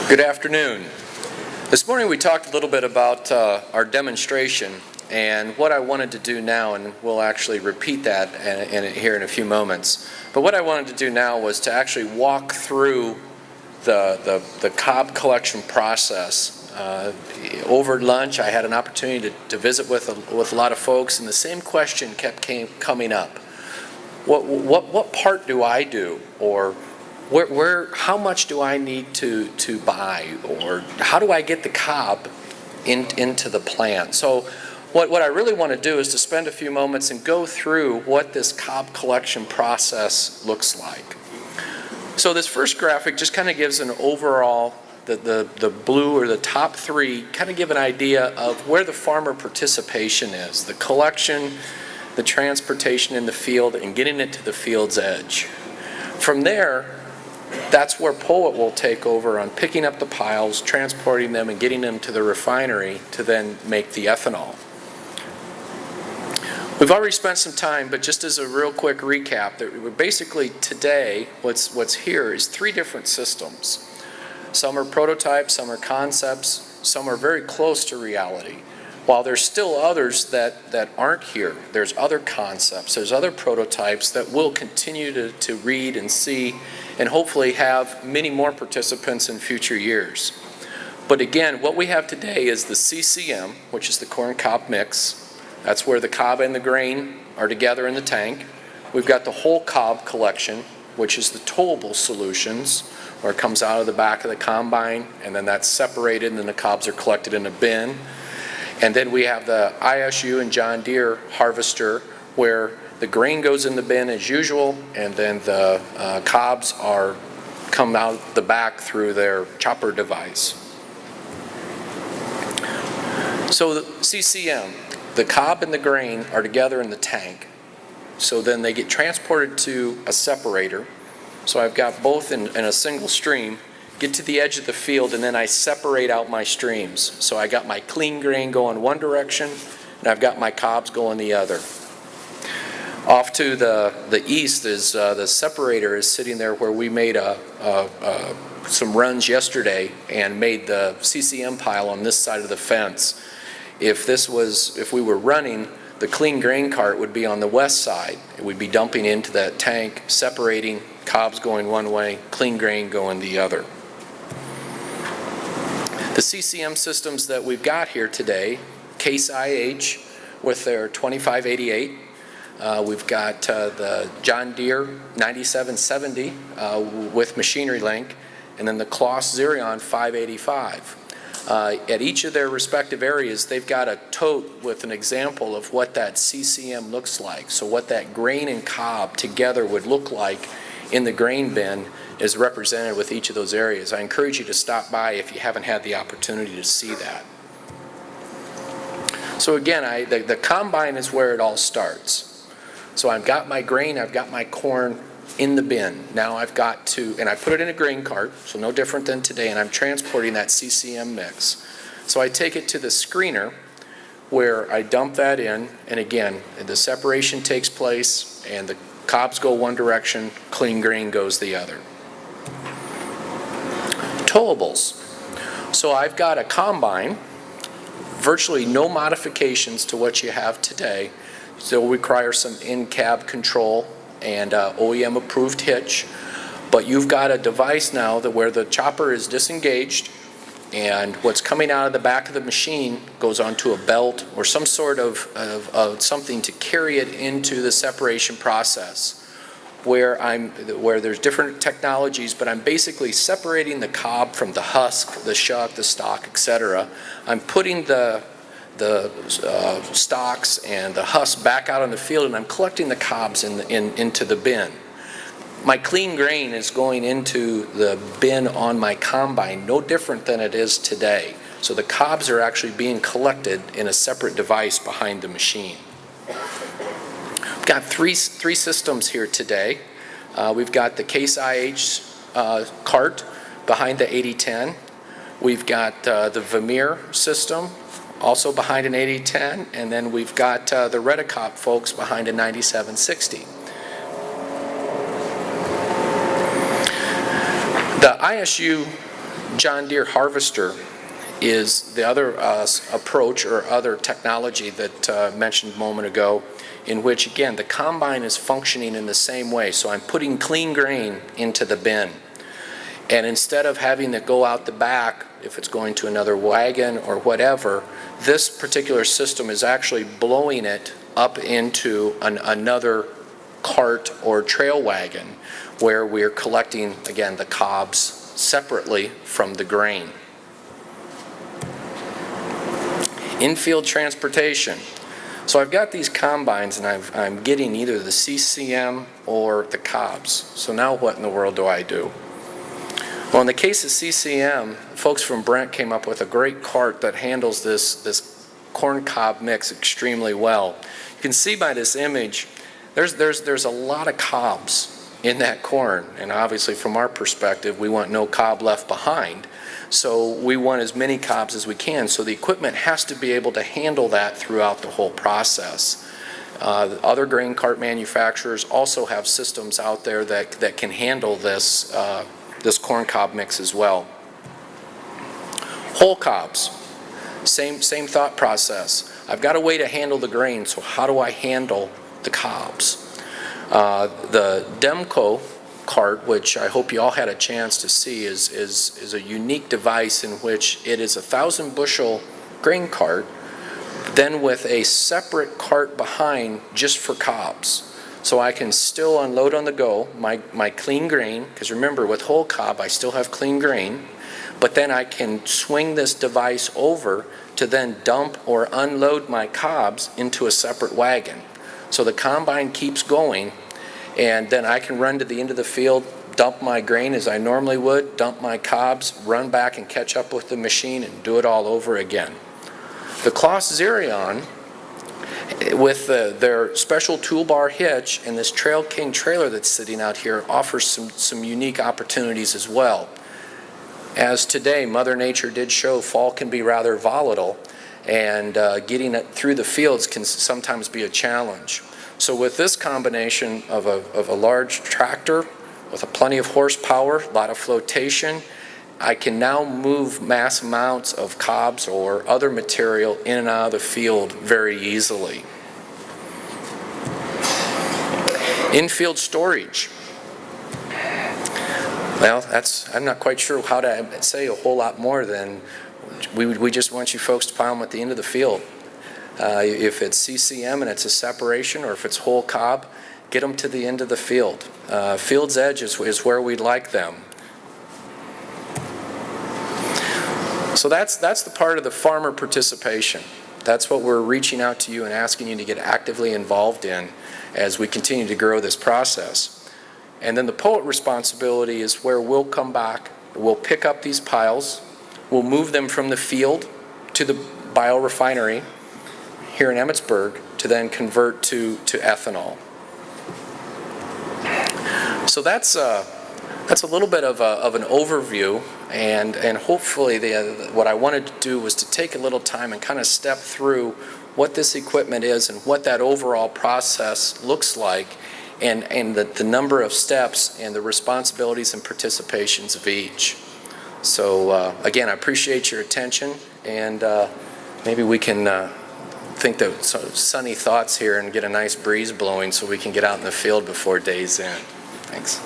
Good afternoon. This morning we talked a little bit about our demonstration and what I wanted to do now, and we'll actually repeat that here in a few moments. But what I wanted to do now was to actually walk through the cob collection process. Over lunch I had an opportunity to visit with a lot of folks, and the same question kept coming up. What part do I do, or how much do I need to buy, or how do I get the cob into the plant? So what I really want to do is to spend a few moments and go through what this cob collection process looks like. So this first graphic just kind of gives an overall, the blue or the top three kind of give an idea of where the farmer participation is, the collection, the transportation in the field, and getting it to the field's edge. From there, that's where POET will take over on picking up the piles, transporting them, and getting them to the refinery to then make the ethanol. We've already spent some time, but just as a real quick recap, that basically today what's here is three different systems. Some are prototypes, some are concepts, some are very close to reality. While there's still others that aren't here. There's other concepts, there's other prototypes that we'll continue to read and see, and hopefully have many more participants in future years. But again, what we have today is the CCM, which is the corn cob mix. That's where the cob and the grain are together in the tank. We've got the whole cob collection, which is the towable solutions, where it comes out of the back of the combine, and then that's separated, and then the cobs are collected in a bin. And then we have the ISU and John Deere harvester, where the grain goes in the bin as usual, and then the cobs come out the back through their chopper device. So the CCM, the cob and the grain are together in the tank. So then they get transported to a separator. So I've got both in a single stream, get to the edge of the field, and then I separate out my streams. So I got my clean grain going one direction, and I've got my cobs going the other. Off to the east is the separator is sitting there where we made some runs yesterday and made the CCM pile on this side of the fence. If we were running, the clean grain cart would be on the west side. It would be dumping into that tank, separating, cobs going one way, clean grain going the other. The CCM systems that we've got here today, Case IH with their 2588. We've got the John Deere 9770 with Machinery Link, and then the Kloss Xerion 585. At each of their respective areas, they've got a tote with an example of what that CCM looks like. So what that grain and cob together would look like in the grain bin is represented with each of those areas. I encourage you to stop by if you haven't had the opportunity to see that. So again, the combine is where it all starts. So I've got my grain, I've got my corn in the bin. Now I've got to, and I put it in a grain cart, so no different than today, and I'm transporting that CCM mix. So I take it to the screener where I dump that in, and again, the separation takes place, and the cobs go one direction, clean grain goes the other. Towables. So I've got a combine, virtually no modifications to what you have today. Still require some in-cab control and OEM approved hitch, but you've got a device now where the chopper is disengaged, and what's coming out of the back of the machine goes onto a belt or some sort of something to carry it into the separation process, where there's different technologies, but I'm basically separating the cob from the husk, the shuck, the stalk, etc. I'm putting the stalks and the husk back out on the field, and I'm collecting the cobs into the bin. My clean grain is going into the bin on my combine, no different than it is today. So the cobs are actually being collected in a separate device behind the machine. We've got three systems here today. We've got the Case IH cart behind the 8010. We've got the Vermeer system also behind an 8010, and then we've got the Redicop folks behind a 9760. The ISU John Deere harvester is the other approach or other technology that I mentioned a moment ago, in which, again, the combine is functioning in the same way. So I'm putting clean grain into the bin. And instead of having it go out the back, if it's going to another wagon or whatever, this particular system is actually blowing it up into another cart or trail wagon, where we're collecting, again, the cobs separately from the grain. Infield transportation. So I've got these combines, and I'm getting either the CCM or the cobs. So now what in the world do I do? Well, in the case of CCM, folks from Brent came up with a great cart that handles this corn cob mix extremely well. You can see by this image, there's a lot of cobs in that corn, and obviously from our perspective, we want no cob left behind. So we want as many cobs as we can. So the equipment has to be able to handle that throughout the whole process. Other grain cart manufacturers also have systems out there that can handle this corn cob mix as well. Whole cobs, same thought process. I've got a way to handle the grain, so how do I handle the cobs? The ZimmComm cart, which I hope you all had a chance to see, is a unique device in which it is a 1,000 bushel grain cart, then with a separate cart behind just for cobs. So I can still unload on the go my clean grain, because remember, with whole cob I still have clean grain, but then I can swing this device over to then dump or unload my cobs into a separate wagon. So the combine keeps going, and then I can run to the end of the field, dump my grain as I normally would, dump my cobs, run back and catch up with the machine and do it all over again. The Kloss Zerion, with their special toolbar hitch and this Trail King trailer that's sitting out here, offers some unique opportunities as well. As today, Mother Nature did show fall can be rather volatile, and getting it through the fields can sometimes be a challenge. So with this combination of a large tractor with plenty of horsepower, a lot of flotation, I can now move mass amounts of cobs or other material in and out of the field very easily. Infield storage. Well, I'm not quite sure how to say a whole lot more than we just want you folks to pile them at the end of the field. If it's CCM and it's a separation, or if it's whole cob, get them to the end of the field. Field's edge is where we'd like them. So that's the part of the farmer participation. That's what we're reaching out to you and asking you to get actively involved in as we continue to grow this process. And then the poet responsibility is where we'll come back, we'll pick up these piles, we'll move them from the field to the biorefinery here in Emmitsburg to then convert to ethanol. So that's a little bit of an overview, and hopefully what I wanted to do was to take a little time and kind of step through what this equipment is and what that overall process looks like, and the number of steps and the responsibilities and participations of each. So again, I appreciate your attention, and maybe we can think of sunny thoughts here and get a nice breeze blowing so we can get out in the field before day's end. Thanks.